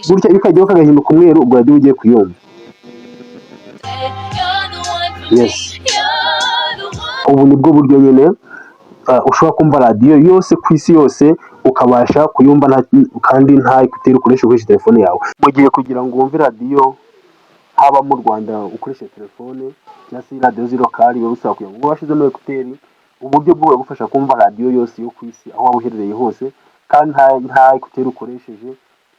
gutya iyo ukajyaho kagahinduka umweru ubwo radiyo ugiye kuyumva. Yes, ubu nibwo buryo nyine ushobora kumva radiyo yose ku isi yose ukabasha kuyumva kandi nta ekuteri ukoresha telefone yawe. Mu gihe kugira ngo wumve radiyo haba mu Rwanda ukoresha telefone cyangwa se radiyo z'irokari biba bisaba kugira ngo washizemo ekuteri, uburyo bwo bugufasha kumva radiyo yose yo ku isi aho waba uherereye hose kandi nta ekuteri ukoresheje.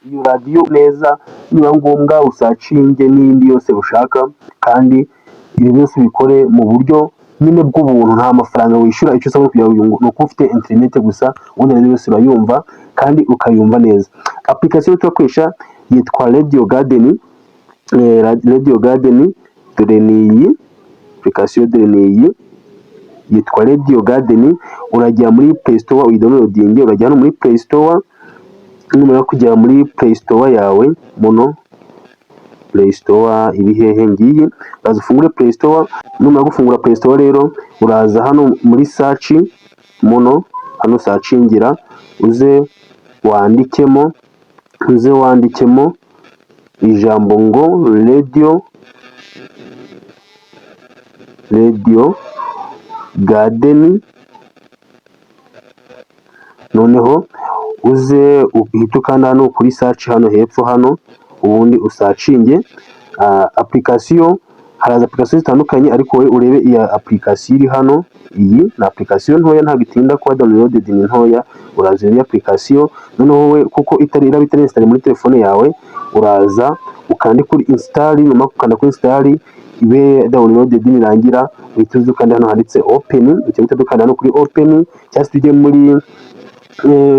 Iyo radiyo neza niba ngombwa usacinge n'indi yose ushaka, kandi ibi byose bikore mu buryo nyine bw'ubuntu, nta mafaranga wishyura. Icyo usabwa kugira ngo ni uko ufite interineti gusa, ubundi radiyo yose urayumva kandi ukayumva neza. Application turakoresha yitwa Radio Garden. Radio Garden dore niyi application, dore niyi yitwa Radio Garden. Urajya muri Play Store uyidownloading, urajya hano muri Play Store, numara kujya muri Play Store yawe, muno Play Store ibihehe ngiye, uraza ufungure Play Store. Numara gufungura Play Store rero uraza hano muri search, muno hano searchingira, uze wandikemo ijambo ngo Radio Garden, noneho uze uhita ukanda hano kuri search hano hepfo hano, ubundi usacinge application. Haraza application zitandukanye ariko wowe urebe iya application iri hano. Iyi na application ntoya ntabwo itinda kuba downloaded, ni ntoya. Uraza iyi application noneho wowe kuko itari install muri telefone yawe, uraza ukande kuri install. Nyuma ukanda kuri install ibe downloaded, nirangira uhita uza ukanda hano handitse open. Icyo bita dukanda hano kuri open, cyangwa se tujye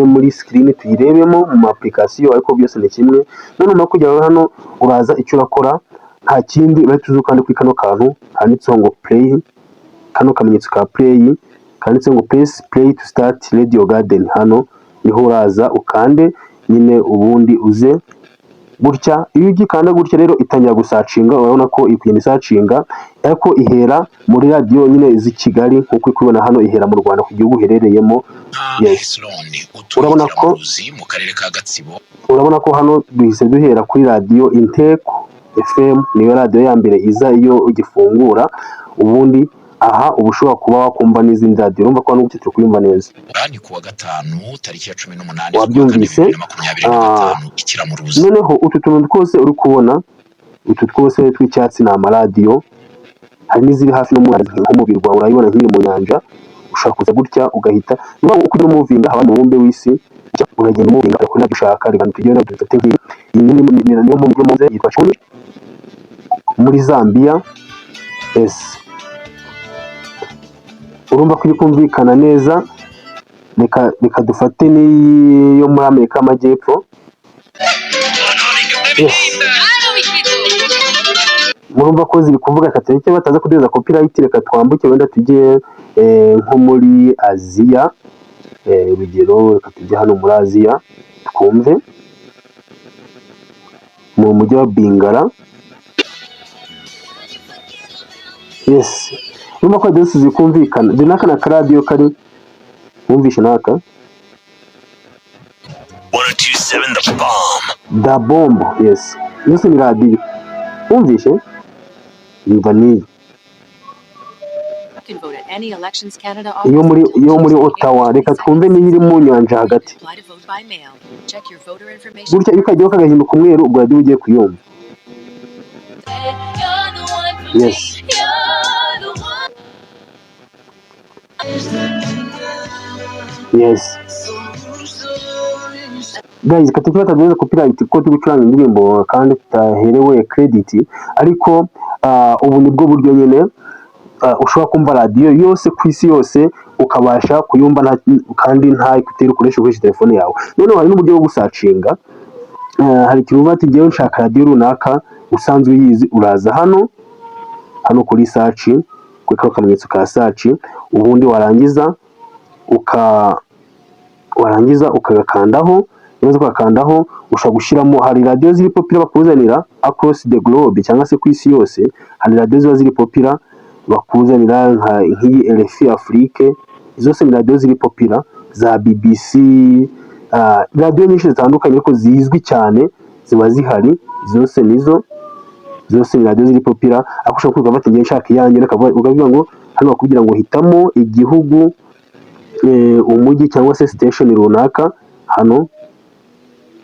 muri screen tuyirebemo mu application, ariko byose ni kimwe. Noneho kujya hano uraza icyo urakora nta kindi, urahita uza ukanda kuri kano kantu handitseho ngo play, kano kamenyetso ka play kanditseho ngo press play to start Radio Garden. Hano niho uraza ukande nyine, ubundi uze gutya. Iyo ugikanda gutya rero itangira gusacinga, urabona ko ikugenda isacinga, ariko ihera muri radiyo nyine z'i Kigali nkuko ukubona hano, ihera mu Rwanda ku gihugu uherereyemo. Yes, urabona ko mu karere ka Gatsibo, urabona ko hano duhise duhera kuri radiyo Inteko FM, niyo radiyo ya mbere iza iyo ugifungura. Ubundi aha uba ushobora kuba wakumva n'izindi radiyo, urumva ko hano turi kuyumva neza. Ni kuwa gatanu tariki ya 18 wabyumvise. Noneho utu tuntu twose uri kubona, utu twose tw'icyatsi ni amaradiyo. Hari n'iziri hafi n'umubiri wawe, urayibona nk'iri mu nyanja. Ushaka kuza gutya ugahita niba ukujya umuvinga haba mu bumbe w'isi, uragenda umuvinga kuri nabyo ushaka. Reka tugende dufate nk'iyi, iyi niyo mu byo yitwa Chuni muri Zambia. Yes, urumva ko iri kumvikana neza. Reka dufate n'iyo muri Amerika y'Amajyepfo. Yes, murumva ko ziri kuvuga katari cyo bataza kudeza copyright. Reka twambuke wenda tujye nko muri Aziya, urugero reka tujye hano muri Aziya twumve mu mujyi wa Bingara. Yes, urumva ko byose zikumvikana. Ndi naka na radio kari wumvishe naka 127 The Bomb. Yes, yose ni radio wumvishe. Imva ni iyo muri Ottawa. Reka twumve n'iri mu nyanja hagati gutya, iyo ukajyaho kagahinduka umweru ubwo radiyo ugiye kuyumva. Yes, yes guys, katiki batadeza copyright ko turi gucuranga indirimbo kandi tutaherewe credit, ariko ubu nibwo buryo nyine ushobora kumva radiyo yose ku isi yose ukabasha kuyumva kandi nta ekuteri ukoresha telefone yawe. Noneho hari n'uburyo bwo gusacinga. Hari ikintu bati ngewe nshaka radiyo runaka usanzwe uyizi, uraza hano kuri search, kuri kamenyetso ka search, ubundi warangiza ukagakandaho. Niba ukakandaho ushobora gushyiramo, hari radiyo ziri popular bakuzanira across the globe cyangwa se ku isi yose. Hari radiyo ziba ziri popular bakuzanira nk'iyi RFI Afrique, zose ni radiyo ziri popular za BBC, radiyo nyinshi zitandukanye ariko zizwi cyane ziba zihari, zose ni radiyo ziri popira, ariko ushobora kuvuga bati ngiye nshaka iyanjye, ukavuga ngo hano bakubwira ngo hitamo igihugu, umujyi cyangwa se station runaka. Hano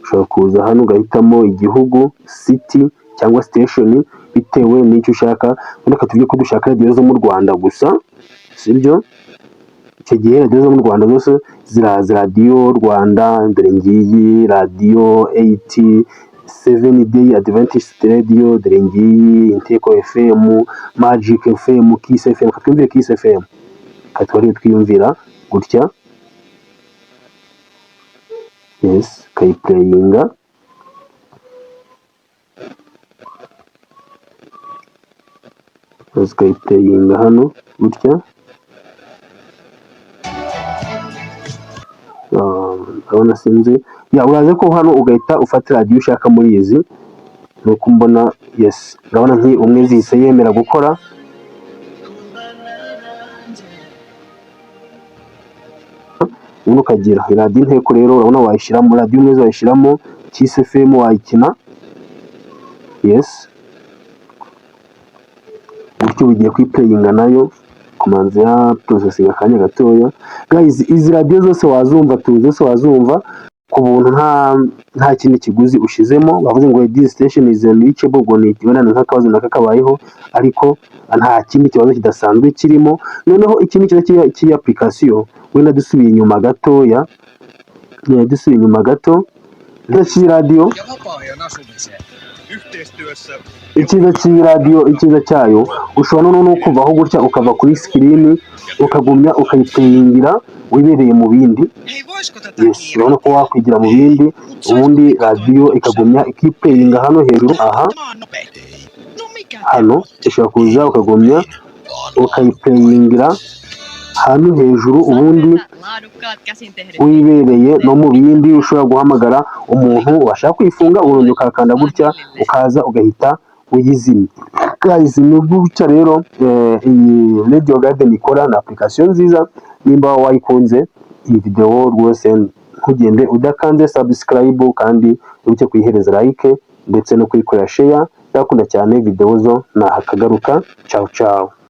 ushobora kuza hano ugahitamo igihugu, city cyangwa station bitewe n'icyo ushaka. Reka tuvuge ko dushaka radiyo zo mu Rwanda gusa, sibyo? Icyo gihe radiyo zo mu Rwanda zose ziraza, radiyo Rwanda, dore ngiyi radiyo 7 Day Adventist Radio, dore ngiyi Inteko FM, Magic FM, Kiss FM. Twumvire Kiss FM, katwari twiyumvira gutya, yes, kayiplayinga. Kayiplayinga hano gutya, urabona sinzi ya, uraze ko hano ugahita ufata radiyo ushaka muri izi, nuko mbona yes, urabona umwe zihise yemera gukora. Ubundi ukagira radiyo Inteko rero, urabona wayishyiramo radiyo imwe, wayishyiramo Kiss FM wayikina, yes, gutyo ugiye kwiplayinga nayo, kumanza ya processing akanya gatoya. Guys, izi radiyo zose wazumva, zose wazumva ku buntu, nta kindi kiguzi ushizemo. Bavuze ngo this station is unreachable, ngo ni kibonana nk'akabazo nakakabayeho, ariko nta kindi kibazo kidasanzwe kirimo. Noneho ikindi kiza cy'iyi application, wenda dusubiye inyuma gatoya, cy'iyi radiyo, icyiza cy'iyi radiyo, icyiza cyayo, ushobora no kuvaho gutya ukava kuri screen, ukagumya ukayiplayingira wibereye mu bindi. Yes, urabona ko wakwigira mu bindi, ubundi radiyo ikagumya ikiplayinga hano hejuru. Aha hano ushobora kuza ukagumya ukayiplayingira hano hejuru, ubundi wibereye no mu bindi. Ushobora guhamagara umuntu washaka kwifunga, ubundi ukakanda gutya, ukaza ugahita uyizimya. Guys, ni gutya rero iyi Radio Garden ikora, na application nziza. Nimba wayikunze iyi video rwose, ntugende udakanze subscribe, kandi ubuke kuyihereza like ndetse no kuyikora share. Ndakunda cyane video zo, nahakagaruka. Ciao ciao.